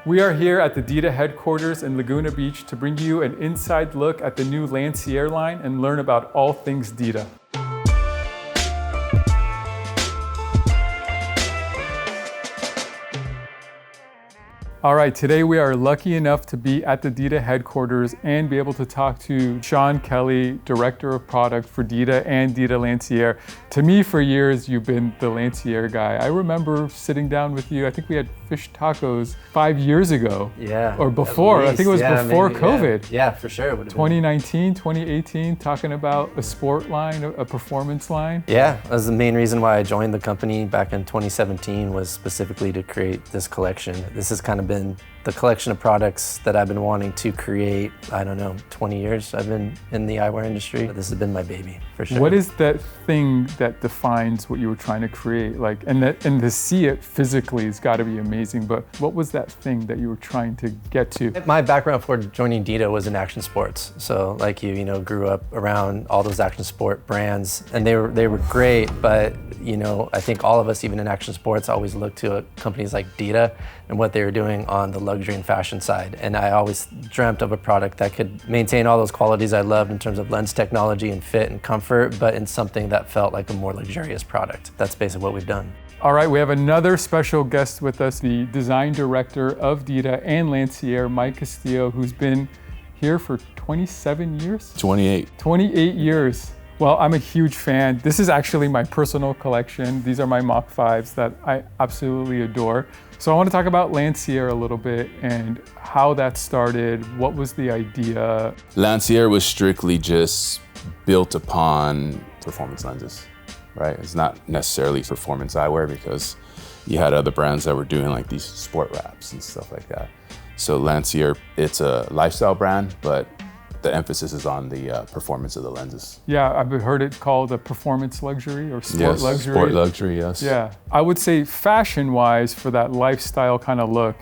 We are here at the DITA headquarters in Laguna Beach to bring you an inside look at the new Lancier line and learn about all things DITA. All right, today we are lucky enough to be at the DITA headquarters and be able to talk to Sean Kelly, Director of Product for DITA and DITA Lancier. To me, for years, you've been the Lancier guy. I remember sitting down with you, I think we had fish tacos 5 years ago. Yeah. Or before, I think it was before maybe, COVID. Yeah, for sure. 2019, 2018, talking about a sport line, a performance line. Yeah, that was the main reason why I joined the company back in 2017, was specifically to create this collection. This has kind of been the collection of products that I've been wanting to create. I don't know, 20 years I've been in the eyewear industry. This has been my baby, for sure. What is that thing that defines what you were trying to create? Like, and to see it physically has got to be amazing, but what was that thing that you were trying to get to? My background before joining DITA was in action sports. So like you know, grew up around all those action sport brands, and they were great, but you know, I think all of us, even in action sports, always look to companies like DITA and what they were doing on the luxury and fashion side. And I always dreamt of a product that could maintain all those qualities I loved in terms of lens technology and fit and comfort, but in something that felt like a more luxurious product. That's basically what we've done. All right, we have another special guest with us, the design director of DITA and Lancier, Mike Castillo, who's been here for 27 years? 28. 28 years. Well, I'm a huge fan. This is actually my personal collection. These are my Mach 5s that I absolutely adore. So I want to talk about Lancier a little bit and how that started. What was the idea? Lancier was strictly just built upon performance lenses, right? It's not necessarily performance eyewear because you had other brands that were doing like these sport wraps and stuff like that. So Lancier, it's a lifestyle brand, but the emphasis is on the performance of the lenses. Yeah, I've heard it called a performance luxury or sport luxury. Sport luxury, yes. Yeah, I would say fashion-wise, for that lifestyle kind of look,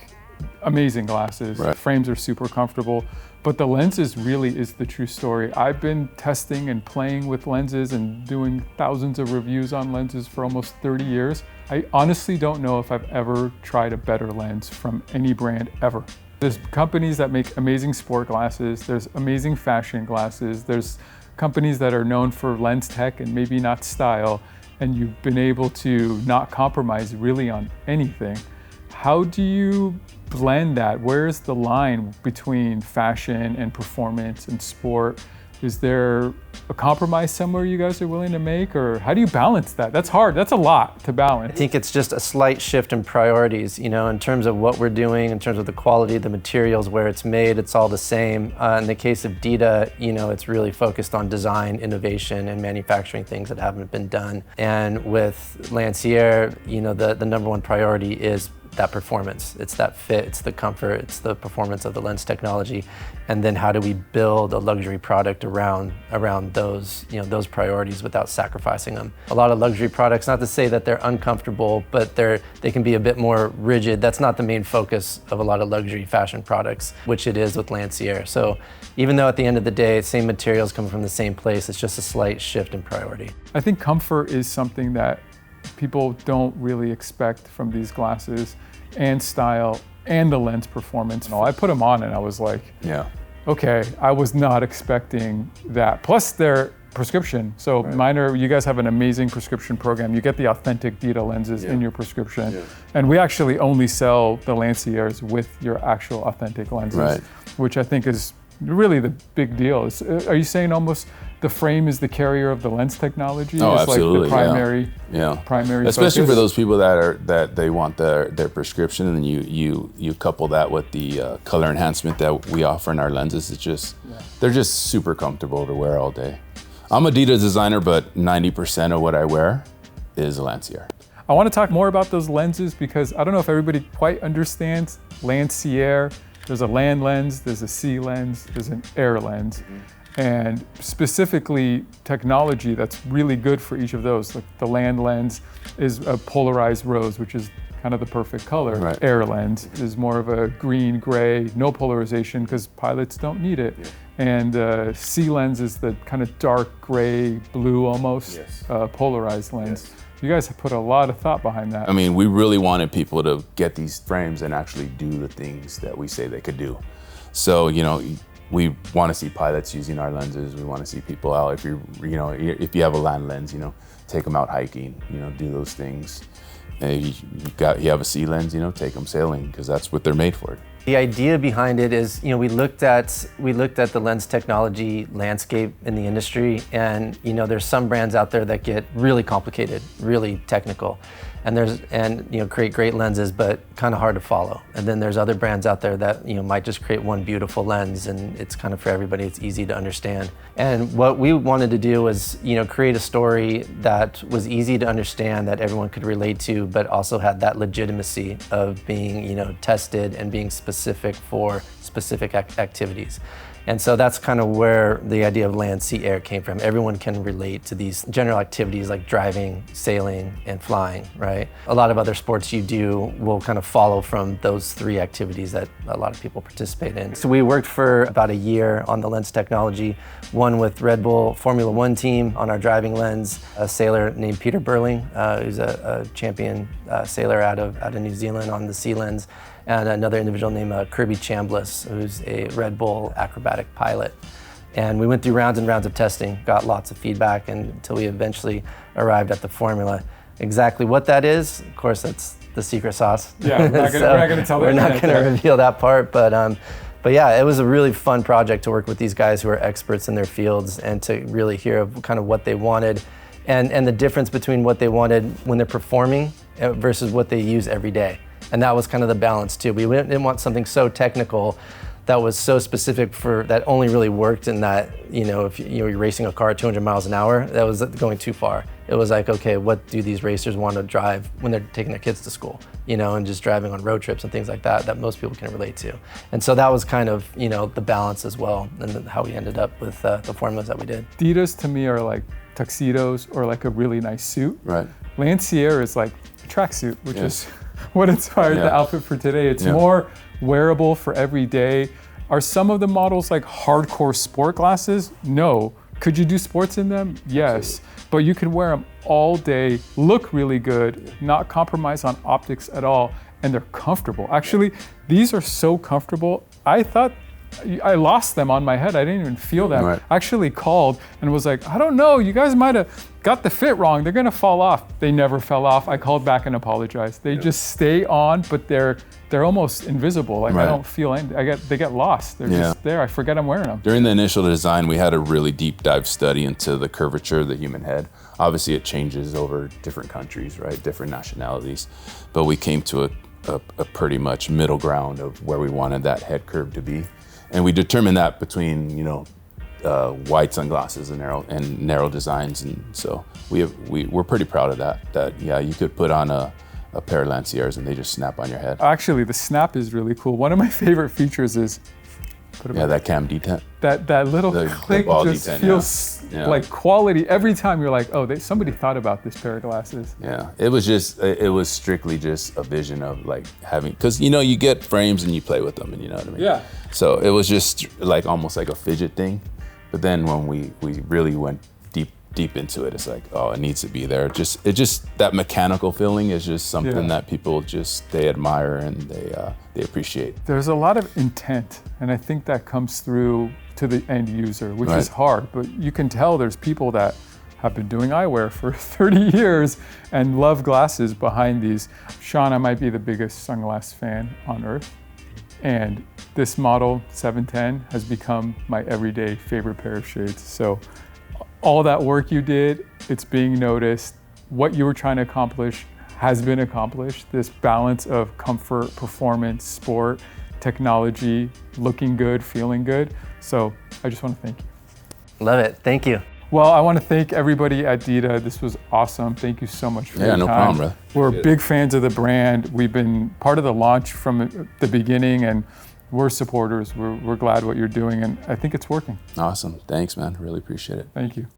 amazing glasses. Right. Frames are super comfortable, but the lenses really is the true story. I've been testing and playing with lenses and doing thousands of reviews on lenses for almost 30 years. I honestly don't know if I've ever tried a better lens from any brand ever. There's companies that make amazing sport glasses, there's amazing fashion glasses, there's companies that are known for lens tech and maybe not style, and you've been able to not compromise really on anything. How do you blend that? Where's the line between fashion and performance and sport? Is there a compromise somewhere you guys are willing to make, or how do you balance that? That's hard, that's a lot to balance. I think it's just a slight shift in priorities, you know, in terms of what we're doing, in terms of the quality of the materials, where it's made, it's all the same. In the case of DITA, you know, it's really focused on design, innovation, and manufacturing things that haven't been done. And with Lancier, you know, the number one priority is that performance. It's that fit, it's the comfort, it's the performance of the lens technology. And then how do we build a luxury product around those, you know, those priorities without sacrificing them? A lot of luxury products, not to say that they're uncomfortable, but they can be a bit more rigid. That's not the main focus of a lot of luxury fashion products, which it is with Lancier. So even though at the end of the day, same materials come from the same place, it's just a slight shift in priority. I think comfort is something that people don't really expect from these glasses, and style, and the lens performance. I put them on and I was like, yeah, okay, I was not expecting that. Plus they're prescription. So right. You guys have an amazing prescription program. You get the authentic DITA lenses in your prescription. Yeah. And we actually only sell the Lanciers with your actual authentic lenses, right, which I think is really the big deal. Are you saying almost the frame is the carrier of the lens technology? Oh, is absolutely. Like the primary, primary especially focus? for those people that they want their prescription, and you couple that with the color enhancement that we offer in our lenses. It's just they're just super comfortable to wear all day. I'm a DITA designer, but 90% of what I wear is a Lancier. I want to talk more about those lenses because I don't know if everybody quite understands Lancier. There's a land lens, there's a sea lens, there's an air lens. And specifically technology that's really good for each of those. Like the land lens is a polarized rose, which is kind of the perfect color. Right. Air lens is more of a green, gray, no polarization because pilots don't need it. Yeah. And sea lens is the kind of dark gray, blue almost, polarized lens. Yes. You guys have put a lot of thought behind that. I mean, we really wanted people to get these frames and actually do the things that we say they could do. So, you know, we want to see pilots using our lenses. We want to see people out. If if you have a land lens, you know, take them out hiking, you know, do those things. And you have a sea lens, you know, take them sailing, because that's what they're made for. The idea behind it is, you know, we looked at the lens technology landscape in the industry, and you know, there's some brands out there that get really complicated, really technical, and you know, create great lenses, but kind of hard to follow. And then there's other brands out there that, you know, might just create one beautiful lens, and it's kind of for everybody. It's easy to understand. And what we wanted to do was, you know, create a story that was easy to understand, that everyone could relate to, but also had that legitimacy of being, you know, tested and being specific for specific activities. And so that's kind of where the idea of Lancier came from. Everyone can relate to these general activities like driving, sailing, and flying, right? A lot of other sports you do will kind of follow from those three activities that a lot of people participate in. So we worked for about a year on the lens technology, one with Red Bull Formula One team on our driving lens, a sailor named Peter Burling, who's a champion sailor out of New Zealand on the sea lens, and another individual named Kirby Chambliss, who's a Red Bull acrobatic pilot. And we went through rounds and rounds of testing, got lots of feedback, until we eventually arrived at the formula. Exactly what that is, of course, that's the secret sauce. Yeah, we're not going to tell that. We're not going to reveal that part, but yeah, it was a really fun project to work with these guys who are experts in their fields, and to really hear kind of what they wanted, and the difference between what they wanted when they're performing versus what they use every day. And that was kind of the balance too. We didn't want something so technical that was so specific that only really worked in that, you know, if you're racing a car at 200 miles an hour, that was going too far. It was like, okay, what do these racers want to drive when they're taking their kids to school, you know, and just driving on road trips and things like that most people can relate to. And so that was kind of, you know, the balance as well, and how we ended up with the formulas that we did. DITAs to me are like tuxedos or like a really nice suit. Right. Lancier is like a tracksuit, which is what inspired the outfit for today. It's more wearable for every day. Are some of the models like hardcore sport glasses? No. Could you do sports in them? Yes. But you can wear them all day, look really good, not compromise on optics at all, and they're comfortable. Actually, these are so comfortable. I thought I lost them on my head. I didn't even feel them. Right. I actually called and was like, I don't know, you guys might have got the fit wrong. They're gonna fall off. They never fell off. I called back and apologized. They just stay on, but they're almost invisible. Like I don't feel anything. They get lost. They're just there. I forget I'm wearing them. During the initial design, we had a really deep dive study into the curvature of the human head. Obviously, it changes over different countries, right? Different nationalities. But we came to a pretty much middle ground of where we wanted that head curve to be. And we determined that between, you know, wide sunglasses and narrow designs, and so we're pretty proud of that. That you could put on a pair of Lanciers and they just snap on your head. Actually, the snap is really cool. One of my favorite features is that cam detent. That little click just detent, feels like quality every time. You're like, oh, somebody thought about this pair of glasses. Yeah, it was strictly just a vision of like having, because you know, you get frames and you play with them, and you know what I mean. Yeah. So it was just like almost like a fidget thing, but then when we really went deep into it, it's like, oh, it needs to be there. It just that mechanical feeling is just something that people they admire and they appreciate. There's a lot of intent, and I think that comes through to the end user, which is hard, but you can tell there's people that have been doing eyewear for 30 years and love glasses behind these. Sean, I might be the biggest sunglass fan on earth, and this model 710 has become my everyday favorite pair of shades. So all that work you did, it's being noticed. What you were trying to accomplish has been accomplished. This balance of comfort, performance, sport, technology, looking good, feeling good. So I just want to thank you. Love it. Thank you. Well, I want to thank everybody at DITA. This was awesome. Thank you so much for your time. No problem, brother. We're big fans of the brand. We've been part of the launch from the beginning, and we're supporters. We're glad what you're doing, and I think it's working. Awesome. Thanks, man. Really appreciate it. Thank you.